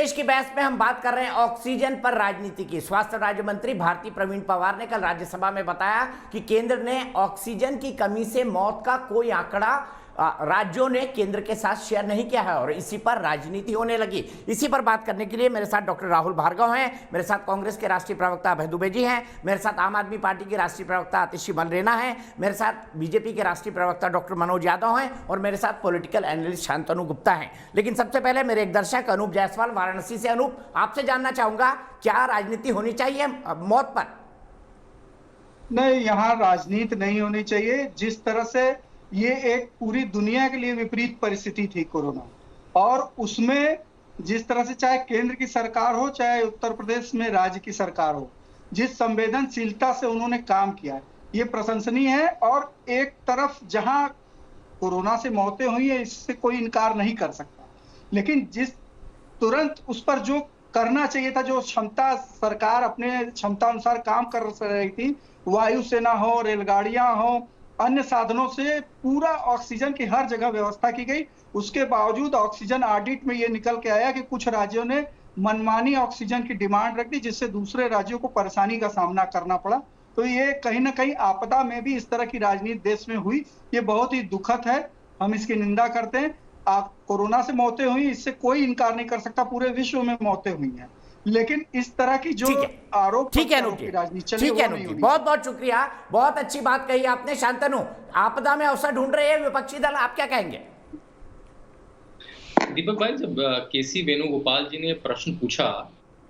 विशेष की बहस में हम बात कर रहे हैं ऑक्सीजन पर राजनीति की। स्वास्थ्य राज्य मंत्री भारती प्रवीण पवार ने कल राज्यसभा में बताया कि केंद्र ने ऑक्सीजन की कमी से मौत का कोई आंकड़ा राज्यों ने केंद्र के साथ शेयर नहीं किया है और इसी पर राजनीति होने लगी। इसी पर बात करने के लिए मेरे साथ डॉक्टर राहुल भार्गव हैं, मेरे साथ कांग्रेस के राष्ट्रीय प्रवक्ता अभय दुबे जी हैं, मेरे साथ आम आदमी पार्टी के राष्ट्रीय प्रवक्ता आतिशी मनरेना हैं, मेरे साथ बीजेपी के राष्ट्रीय प्रवक्ता डॉक्टर मनोज यादव हैं और मेरे साथ पॉलिटिकल एनालिस्ट शांतनु गुप्ता हैं। लेकिन सबसे पहले मेरे एक दर्शक अनूप जायसवाल वाराणसी से, अनूप आपसे जानना चाहूंगा, क्या राजनीति होनी चाहिए मौत पर? नहीं, यहाँ राजनीति नहीं होनी चाहिए। जिस तरह से ये एक पूरी दुनिया के लिए विपरीत परिस्थिति थी कोरोना, और उसमें जिस तरह से चाहे केंद्र की सरकार हो चाहे उत्तर प्रदेश में राज्य की सरकार हो, जिस संवेदनशीलता से उन्होंने काम किया है ये प्रशंसनीय है। और एक तरफ जहां कोरोना से मौतें हुई है इससे कोई इनकार नहीं कर सकता, लेकिन जिस तुरंत उस पर जो करना चाहिए था, जो क्षमता सरकार अपने क्षमता अनुसार काम कर रही थी, वायुसेना हो, रेलगाड़ियां हो, अन्य साधनों से पूरा ऑक्सीजन की हर जगह व्यवस्था की गई। उसके बावजूद ऑक्सीजन ऑडिट में ये निकल के आया कि कुछ राज्यों ने मनमानी ऑक्सीजन की डिमांड रख दी, जिससे दूसरे राज्यों को परेशानी का सामना करना पड़ा। तो ये कहीं ना कहीं आपदा में भी इस तरह की राजनीति देश में हुई, ये बहुत ही दुखद है, हम इसकी निंदा करते हैं। कोरोना से मौतें हुई, इससे कोई इनकार नहीं कर सकता, पूरे विश्व में मौतें हुई हैं, लेकिन इस तरह की जो आरोप ठीक है अनुप जी, बहुत बहुत शुक्रिया, बहुत अच्छी बात कही आपने। शांतनु, आपदा में अवसर ढूंढ रहे हैं विपक्षी दल, आप क्या कहेंगे? दीपक भाई, जब केसी वेणुगोपाल जी ने प्रश्न पूछा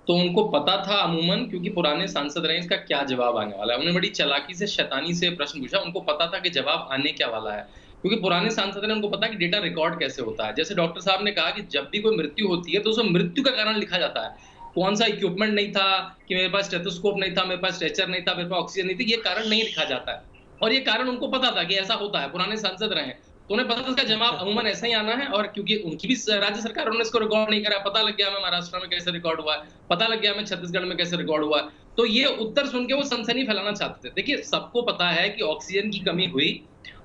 तो उनको पता था अमूमन, क्योंकि पुराने सांसद रहे, इसका क्या जवाब आने वाला है। उन्होंने बड़ी चालाकी से, शैतानी से प्रश्न पूछा, उनको पता था कि जवाब आने क्या वाला है, क्योंकि पुराने सांसद ने, उनको पता कि डेटा रिकॉर्ड कैसे होता है। जैसे डॉक्टर साहब ने कहा कि जब भी कोई मृत्यु होती है तो उसमें मृत्यु का कारण लिखा जाता है, कौन सा इक्विपमेंट नहीं था, कि मेरे पास स्टेथोस्कोप नहीं था, मेरे पास स्ट्रेचर नहीं था, मेरे पास ऑक्सीजन नहीं थी, ये कारण नहीं लिखा जाता है। और ये कारण उनको पता था कि ऐसा होता है, पुराने सांसद रहे, तो उन्हें पता था इसका जवाब अमूमन ऐसा ही आना है। और क्योंकि उनकी भी राज्य सरकार, उन्होंने इसको रिकॉर्ड नहीं करा, पता लग गया हमें महाराष्ट्र में कैसे रिकॉर्ड हुआ है, पता लग गया हमें छत्तीसगढ़ में कैसे रिकॉर्ड हुआ है, तो ये उत्तर सुन के वो सनसनी फैलाना चाहते थे। देखिए, सबको पता है कि ऑक्सीजन की कमी हुई,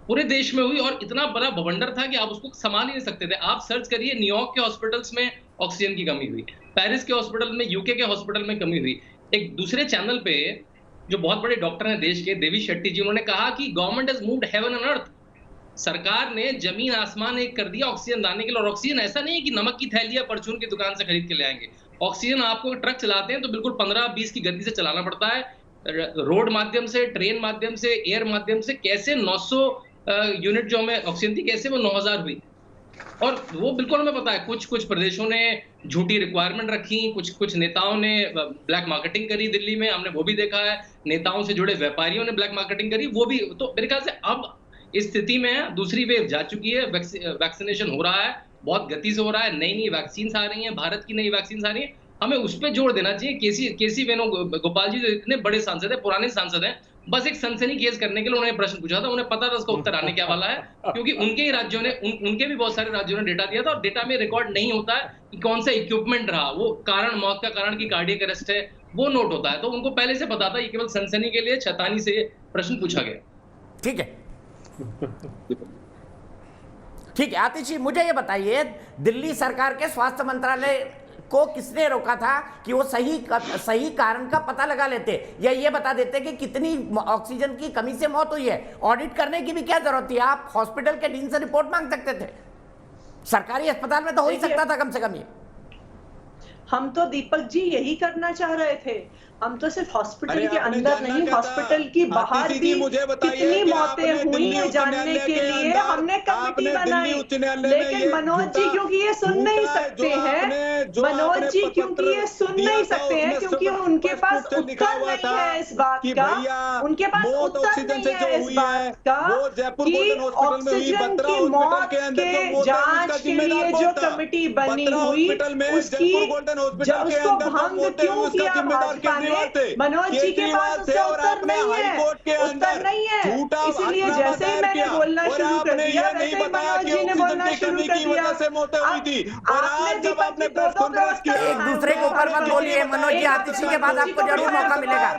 पूरे देश में हुई, और इतना बड़ा बवंडर था कि आप उसको संभाल ही नहीं सकते थे। आप सर्च करिए, न्यूयॉर्क के हॉस्पिटल्स में ऑक्सीजन की कमी हुई, पेरिस के हॉस्पिटल में, यूके के हॉस्पिटल में कमी हुई। एक दूसरे चैनल पे जो बहुत बड़े डॉक्टर हैं देश के, देवी शेट्टी जी, उन्होंने कहा कि government has moved heaven and earth, सरकार ने जमीन आसमान एक कर दिया ऑक्सीजन लाने के लिए। और ऑक्सीजन ऐसा नहीं है कि नमक की थैली या परचून की दुकान से खरीद के ले आएंगे। ऑक्सीजन आपको ट्रक चलाते हैं तो बिल्कुल 15-20 की गति से चलाना पड़ता है, रोड माध्यम से, ट्रेन माध्यम से, एयर माध्यम से। कैसे 900 यूनिट जो हमें ऑक्सीजन थी, कैसे वो 9000 हुई, और वो बिल्कुल हमें पता है। कुछ प्रदेशों ने झूठी रिक्वायरमेंट रखी, कुछ नेताओं ने ब्लैक मार्केटिंग करी दिल्ली में, हमने वो भी देखा है। नेताओं से जुड़े व्यापारियों ने ब्लैक मार्केटिंग करी, वो भी। तो मेरे ख्याल से अब इस स्थिति में दूसरी वेव जा चुकी है, वैक्सीनेशन हो रहा है, बहुत गति से हो रहा है, नई वैक्सीन आ रही हैं, भारत की नई वैक्सीन आ रही है, हमें उस पर जोर देना चाहिए। केसी वेणुगोपाल जी जो इतने बड़े सांसद है, पुराने सांसद हैं, बस एक सनसनी केस करने के लिए उन्होंने प्रश्न पूछा था, उन्हें पता था उसका उत्तर आने क्या वाला है, क्योंकि उनके ही राज्यों ने, उनके भी बहुत सारे राज्यों ने डेटा दिया था, और डेटा में रिकॉर्ड नहीं होता है कि कौन सा इक्विपमेंट रहा, वो कारण, मौत का कारण की कार्डियक अरेस्ट है, वो नोट होता है। तो उनको पहले से पता था, ये केवल सनसनी के लिए शैतानी से प्रश्न पूछा गया। ठीक है, ठीक है। आतिशी, मुझे ये बताइए, दिल्ली सरकार के स्वास्थ्य मंत्रालय को किसने रोका था कि वो सही कारण का पता लगा लेते, या ये बता देते कि कितनी ऑक्सीजन की कमी से मौत हुई है? ऑडिट करने की भी क्या जरूरत थी? आप हॉस्पिटल के डीन से रिपोर्ट मांग सकते थे, सरकारी अस्पताल में तो हो ही सकता था कम से कम ये। हम तो दीपक जी यही करना चाह रहे थे, हम तो सिर्फ हॉस्पिटल के अंदर नहीं, हॉस्पिटल की बाहर भी कितनी मौतें हुई हैं जानने के लिए हमने कमेटी बनाई। लेकिन मनोज जी क्योंकि ये सुन नहीं सकते हैं, मनोज जी क्योंकि ये सुन नहीं सकते हैं, क्योंकि उनके पास उत्तर नहीं है इस बात का, उनके पास उत्तर नहीं है इस बात का कि ऑक्सीजन की मौत के जांच के लिए जो कमेटी बनी हुई उसको भंग क्यों किया भाजपा ने? मनोज जी के पास उसका उत्तर नहीं है, उत्तर नहीं है। इसीलिए जैसे ही मैंने बोलना शुरू कर दिया वैसे ही मनोज जी ने बोलना शुरू कर दिया। आपने दीपक जी एक दूसरे के ऊपर मत बोलिए मनोज जी, आतिशी के बाद आपको जरूर मौका मिलेगा।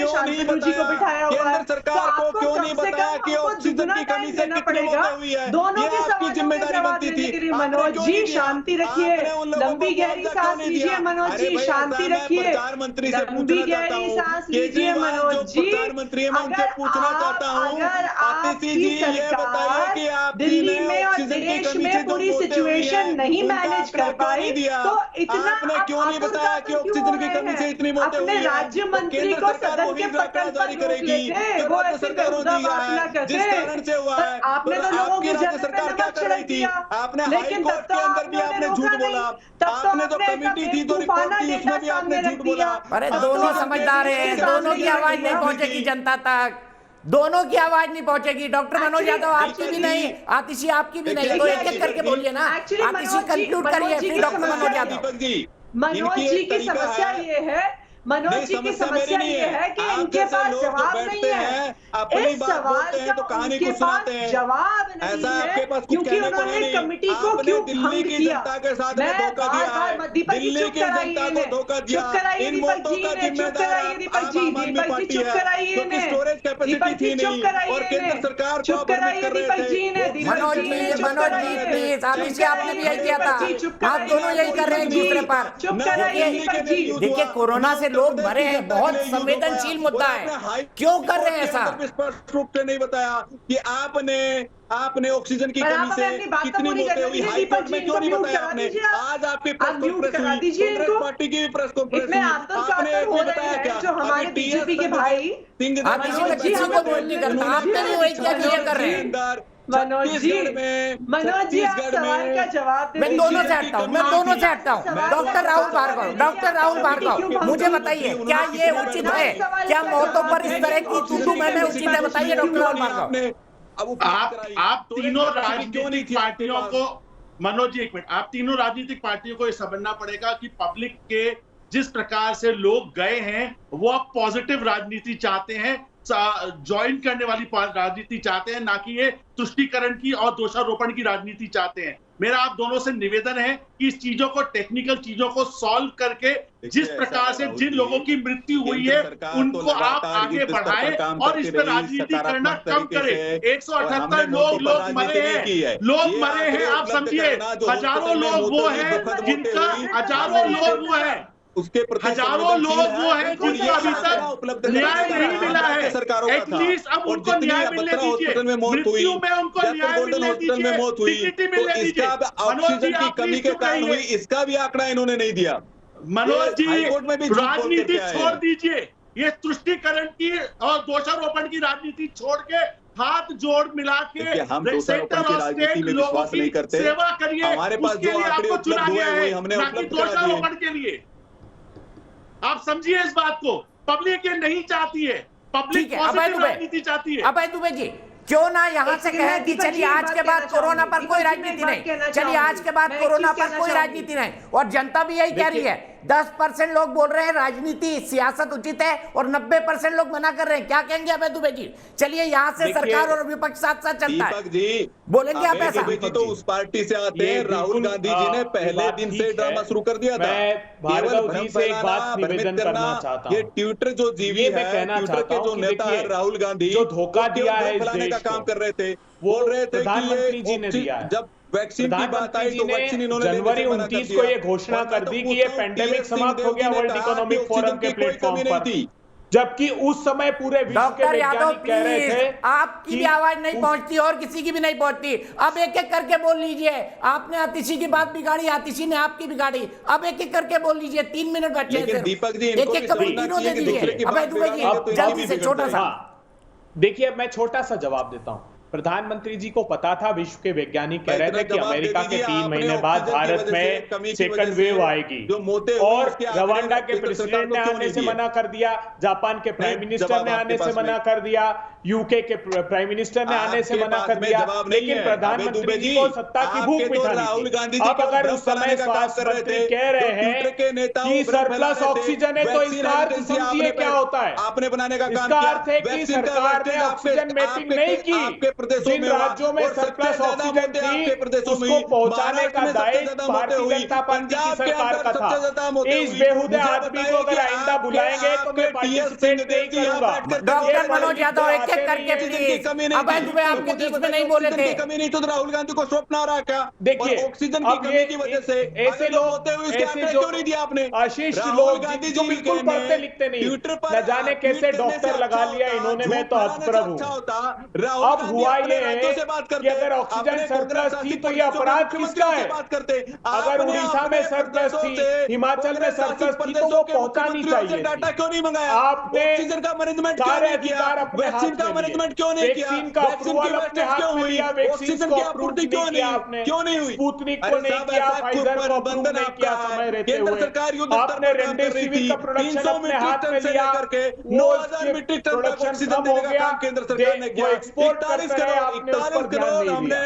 शांतनु जी को बिठाया हुआ है, तो आपको क्यों नहीं बताया कि ऑक्सीजन की कमी से कितनी मौतें हुई है? दोनों की जिम्मेदारी बनती थी। मनोज जी शांति रखिए, लंबी गहरी सांस लीजिए। लीजिए मनोज जी, शांति रखिए। प्रधानमंत्री से लंबी पूछना चाहता गहरी हूँ, सांस लीजिए केजरीवाल मनोज जो जी। प्रधानमंत्री है मैं उनसे पूछना चाहता हूँ, अगर आतिशी जी आपकी ये बताइए कि सरकार आपकी दिल्ली ने में और ऑक्सीजन की देश कमी से में जो पूरी मौतें हुई सिचुएशन हैं, नहीं उनका मैनेज आंकड़ा कर क्यों पाई, नहीं दिया? तो इतना आपने क्यों नहीं बताया कि ऑक्सीजन की कमी से इतनी मौतें हुई अपने हैं? राज्य तो मंत्री केंद्र को सरकार सदन वही के आंकड़ा पटल जारी पर रोक करेगी लेते, जो वो राज्य ऐसी सरकारों बेहुदा ने दिया बात ना है, जिस करते। कारण से हुआ पर है। आपने तो लोगों आपकी के राज्य जन्म में सरकार क्या नमक कर रही छिड़क थी? दिया, आपने हाई लेकिन तब कोर्ट तो के अंदर भी आप आपने लोगों ने झूठ रोका बोला, नहीं। तब तो आपने जो आपने कमेटी थी जो बेवकूफाना रिपोर्ट थी डेटा उसमें भी आपने सामने झूठ रख बोला। दिया। अरे तब तो दोनों आपने समझदार देश हैं, के दोनों सामने की ये रख आवाज नहीं दिया। पहुंचेगी जनता तक, दोनों की आवाज नहीं पहुंचेगी। डॉक्टर मनोज Actually- यादव आपकी भी नहीं, आतिशी आपकी भी नहीं, तो देखिए, एक एक करके देखिए, बोलिए ना। Actually, आतिशी मनोज जी- कंक्लूड मनोज करिए, जी फिर की डॉक्टर समस्या मनोज ये- यादव। दीपक जी, मनोज इनकी जी एक की तरीका समस्या है। ये है, मनोज नहीं, जी की समस्या समस्या मेरी नहीं ये है। है कि आप इनके जैसे पास लोग जो जवाब बैठते नहीं है। हैं, अपनी इस बात सवाल बोलते हैं का तो कहानी उनके को सुनाते पास हैं। जवाब नहीं ऐसा है, आपके पास कुछ क्योंकि कहने को है उन्होंने नहीं। कमेटी को आपने क्यों दिल्ली भंग की किया। जनता के साथ में मैं धोखा दिया है। बार-बार दीपक जी दिल्ली चुप की कराइए जनता को इन्हें। धोखा दिया। चुप कराइए इन दीपक मौतों जी का इन्हें, चुप जिम्मेदार कराइए दीपक आम जी, आदमी दीपक जी पार्टी चुप है, कराइए क्योंकि इन्हें। स्टोरेज कैपेसिटी दीपक थी जी चुप नहीं कराइए और केंद्र इन्हें। सरकार को चुप भ्रमित कराइए कर रहे दीपक थे। जी इन्हें, दीपक मनोज जी जी, इन्हें चुप मनोज जी कराइए। प्लीज, चुप आतिशी आपने भी यही कराइए किया था। दीपक जी, चुप आप कराइए दोनों यही कर रहे हैं एक दीपक दूसरे जी, पर। चुप कराइए दीपक जी। देखिए कोरोना से लोग मरे हैं, बहुत संवेदनशील मुद्दा है, क्यों कर रहे हैं ऐसा? स्पष्ट रूप से नहीं बताया कि आपने ऑक्सीजन की पर कमी आप से हमें अपनी बात तो कितनी पूरी मौतें करने हुई, दीजिए हाई दीपक कोर्ट जी, में क्यों इनको नहीं म्यूट बताया करा आपने? दीजिए आप। आज आपकी आप प्रेस म्यूट कॉन्फ्रेंस करा हुई, दीजिए कांग्रेस इनको। पार्टी की भी प्रेस कॉन्फ्रेंस इसमें हुई, आतंक आपने आतंक एक हो भी रहे बताया हैं क्या? जो हमारे अभी बीजेपी के TS भाई। आतिशी ने मनोज जी, किसी हमें को बोल नहीं बोलने करता, आपने भी वही किया कि ये कर रहे हैं। मनोज जी, मनोज जी आप सवाल का जवाब दे मैं दोनों से दीजिए। हटता हूँ, मैं दोनों से हटता हूँ। डॉक्टर राहुल भार्गव, डॉक्टर राहुल भार्गव, मुझे बताइए क्या ये उचित है? क्या मौतों पर इस तरह की तू मैं उचित है? बताइए डॉक्टर राहुल भार्गव। आप तीनों राजनीतिक पार्टियों को, मनोज जी एक मिनट, आप तीनों राजनीतिक पार्टियों को ये समझना पड़ेगा कि पब्लिक के जिस प्रकार से लोग गए हैं वो अब पॉजिटिव राजनीति चाहते हैं, ज्वाइन करने वाली राजनीति चाहते हैं, ना कि ये तुष्टीकरण की और दोषारोपण की राजनीति चाहते हैं। मेरा आप दोनों से निवेदन है कि इस चीजों को, टेक्निकल चीजों को सॉल्व करके जिस प्रकार से जिन लोगों की मृत्यु हुई है उनको आप आगे बढ़ाएं और इस पर राजनीति करना कम करें। 178 लोग मरे हैं, आप समझिए। हजारों लोग वो हैं जिनका, हजारों लोग वो हैं, उसके हजारों लोग वो हैं जिनको अभी तक न्याय नहीं मिला है। एटलीस्ट अब उनको न्याय मिलने दीजिए, मृत्यु में उनको न्याय मिलने दीजिए, डिग्निटी मिलने दीजिए। मनोज जी की कमी के कारण हुई, इसका भी आंकड़ा इन्होंने नहीं दिया। मनोज जी राजनीति छोड़ दीजिए, ये तुष्टीकरण की और दोषारोपण की राजनीति छोड़ के हाथ जोड़ मिला के हम दोषारोपण की राजनीति में विश्वास नहीं करते। सेवा करिए, हमारे पास जो आंकड़े उपलब्ध हुए हैं हमने उपलब्ध करा दिए। दोषारोपण के लिए आप समझिए इस बात को, पब्लिक ये नहीं चाहती है, पब्लिक पॉजिटिव राजनीति चाहती है। अभय दुबे जी क्यों ना यहाँ से कहें कि चलिए आज के बाद कोरोना पर कोई राजनीति नहीं, चलिए आज के बाद कोरोना पर कोई राजनीति नहीं, और जनता भी यही कह रही है। 10% लोग बोल रहे हैं राजनीति सियासत उचित है और 90% लोग मना कर रहे हैं। क्या कहेंगे अभय दुबे जी? चलिए यहाँ से सरकार और विपक्ष साथ साथ चलता है। दीपक जी बोलेंगे आप ऐसा? दुबे जी तो उस पार्टी से आते हैं, राहुल गांधी जी ने पहले दिन से ड्रामा शुरू कर दिया था। भार्गव जी से एक बात निवेदन करना चाहता हूँ। ये ट्विटर जो जीवी है, ट्विटर के जो नेता है राहुल गांधी, जो धोखा दिया है इस फैलाने का देश काम को, कर रहे थे, वो बोल रहे थे प्रधानमंत्री जी ने दिया है। जब वैक्सीन की बात आई तो वैक्सीन इन्होंने जनवरी 29 को ये घोषणा कर दी कि ये पेंडेमिक समाप्त हो गया वर्ल्ड इकोनॉमिक फोरम के प्लेटफॉर्म पर, जबकि उस समय पूरे विश्व के डॉक्टर यादव वैज्ञानिक कह रहे थे आपकी भी आवाज नहीं पहुंचती और किसी की भी नहीं पहुंचती। अब एक एक करके बोल लीजिए। आपने आतिशी की बात बिगाड़ी, आतिशी ने आपकी बिगाड़ी, अब एक एक करके बोल लीजिए। 3 मिनट बचे हैं, दीपक जी एक एक कभी तीनों दे दीजिए। अभय दुबे जी जल्दी से छोटा सा। देखिए मैं छोटा सा जवाब देता हूं। प्रधानमंत्री जी को पता था, विश्व के वैज्ञानिक कह रहे थे कि अमेरिका के 3 महीने बाद भारत में सेकंड वेव आएगी, और रवांडा के प्रेसिडेंट ने आने से मना कर दिया, जापान के प्राइम मिनिस्टर ने आने से मना कर दिया, यूके के प्राइम मिनिस्टर ने आने से मना कर दिया, लेकिन प्रधानमंत्री जी को सत्ता की भूख मिटानी थी। अब अगर उस समय स्वास्थ्य मंत्री कह रहे हैं कि सरप्लस ऑक्सीजन है, तो इसका अर्थ समझिए क्या होता है। आपने बनाने का काम इसका अर्थ है कि सरकार ने ऑक्सीजन मैपिंग नहीं की। प्रदेशों जिन में हुआ, राज्यों में और सबसे सरप्लस ज्यादा ऑक्सीजन मौतें आपके थी प्रदेशों में उसको हुई, पहुंचाने का महाराष्ट्र में सबसे दायित्व ज्यादा मौतें भारतीय हुई, जनता पार्टी की पंजाब के सरकार अंदर का सबसे था। ज्यादा मौतें इस हुई। बेहुदे मुझे आदमी बताइए को अगर कि आइंदा आपके- बुलाएंगे तो मैं आपके TS पार्टिसिपेट नहीं सिंह यहाँ करूंगा। बैठ कर डॉक्टर मनोज यादव एक एक ऐसे करके नहीं है। प्लीज। कमी नहीं अभय थी। दुबे तो आपके मुझे बीच में बताइए, नहीं बोले ऑक्सीजन थे। की कमी नहीं तो राहुल गांधी को स्वप्न आ रहा क्या? देखिए, और ऑक्सीजन की अब कमी की वजह से ऐसे अगर लोग होते हुए उसके ऐसे आंकड़े जो क्यों नहीं दिया आपने? अशिष्ट राहुल लोग गांधी जो जी बिल्कुल ने पढ़ते लिखते नहीं, ट्विटर पर न जाने कैसे ट्वीट करने डॉक्टर से लगा अच्छा लिया होता, इन्होंने, झूठ मैं तो फैलाने से अतप्रभ अच्छा हूं। होता। राहुल अब गांधी हुआ अपने ये राज्यों से बात कि करते, अगर ऑक्सीजन अपने सरप्लस कांग्रेस थी शासित तो ये प्रदेशों के अपराध मुख्यमंत्रियों किसका से है? बात करते। अगर आपने उड़ीसा अपने में सरप्लस प्रदेशों थी, से, हिमाचल में कांग्रेस शासित सरप्लस थी, तो प्रदेशों वो के पहुंचानी मुख्यमंत्रियों से चाहिए डाटा थी। क्यों नहीं मंगाया? आपने ऑक्सीजन का मैनेजमेंट क्यों सारे नहीं किया? अधिकार अपने वैक्सीन हाथ का में मैनेजमेंट लिए। क्यों नहीं किया? वैक्सीन का वैक्सीन की अप्रूवल अपने वेस्टेज हाथ क्यों में हुई? लिया, वैक्सीन ऑक्सीजन को की अप्रूव आपूर्ति नहीं क्यों किया नहीं आपने, क्यों नहीं हुई? स्पुतनिक अरे को नहीं साहब, किया, ऐसा फाइजर को अप्रूव बंधन नहीं आपका किया है। समय रहते केंद्र हुए। सरकार युद्ध स्तर आपने पर काम कर रही रेमडेसिविर थी। का प्रोडक्शन 300 अपने मीट्रिक हाथ टन में से लिया, लेकर के वो 9000 मीट्रिक टन तक प्रोडक्शन ऑक्सीजन कम हो देने का गया, काम केंद्र सरकार ने किया। वो एक्सपोर्ट 41 करते रहे, करोड़ आपने उस पर 41 ध्यान करोड़ नहीं हमने दिया।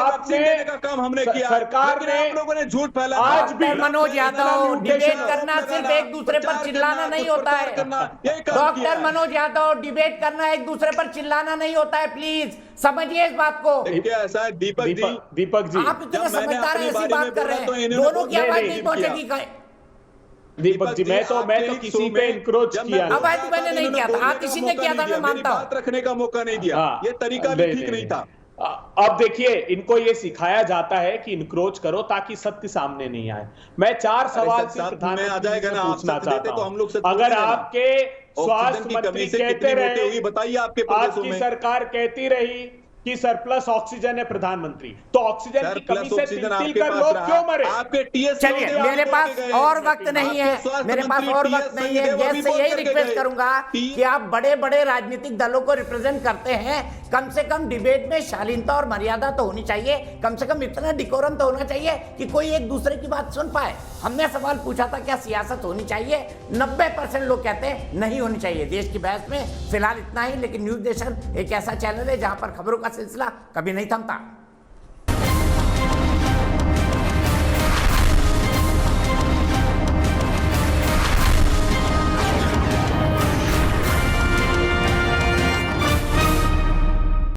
वैक्सीन देने का काम हमने किया, सरकार लेकिन ने आप लोगों ने झूठ फैला। आज भी डॉक्टर मनोज यादव, डिबेट करना सिर्फ एक दूसरे पर चिल्लाना नहीं होता है। डॉक्टर मनोज यादव, डिबेट करना एक दूसरे पर चिल्लाना नहीं होता है, प्लीज समझिए इस बात को। देखिए ऐसा है दीपक जी, आप इतने जब मैंने समझदार हैं, अपनी ऐसी बारी बात में कर बोला रहे तो हैं, इन्होंने दोनों की आवाज नहीं नहीं पहुंचेगी। दीपक जी, मैं तो किसी पे इंक्रोच किया अब आज मैंने नहीं किया था, आप किसी ने किया था, मैं मानता हूं। बात रखने का मौका नहीं दिया, हाँ। ये तरीका भी ठीक नहीं था। अब देखिए, इनको ये सिखाया जाता है कि इनक्रोच करो ताकि सत्य सामने नहीं आए। मैं 4 सवाल सत्य सिर्फ सामने आ जाएगा प्रधानमंत्री ना, से आप पूछना सत्य देते चाहता तो हम हूं। लोग सत्य अगर बोलेंगे ना। आपके स्वास्थ्य ऑक्सीजन की मंत्री कमी से कहते कितनी मौतें रहे, हुई बताइए आपके प्रदेशों आपकी में। सरकार कहती रही कि सरप्लस ऑक्सीजन है प्रधानमंत्री, तो ऑक्सीजन की कमी से तिल कर लोग क्यों मरे? आपके टीएस चलिए, मेरे पास और वक्त नहीं है, मेरे पास और वक्त नहीं है। गेस्ट से यही रिक्वेस्ट करूंगा कि आप बड़े बड़े राजनीतिक दलों को रिप्रेजेंट करते हैं, कम से कम डिबेट में शालीनता और मर्यादा तो होनी चाहिए, कम से कम इतना डिकोरम तो होना चाहिए कि कोई एक दूसरे की बात सुन पाए। हमने सवाल पूछा था क्या सियासत होनी चाहिए, 90% लोग कहते हैं नहीं होनी चाहिए। देश की बहस में फिलहाल इतना ही, लेकिन न्यूज नेशन एक ऐसा चैनल है जहां पर खबरों का सिलसिला कभी नहीं थमता।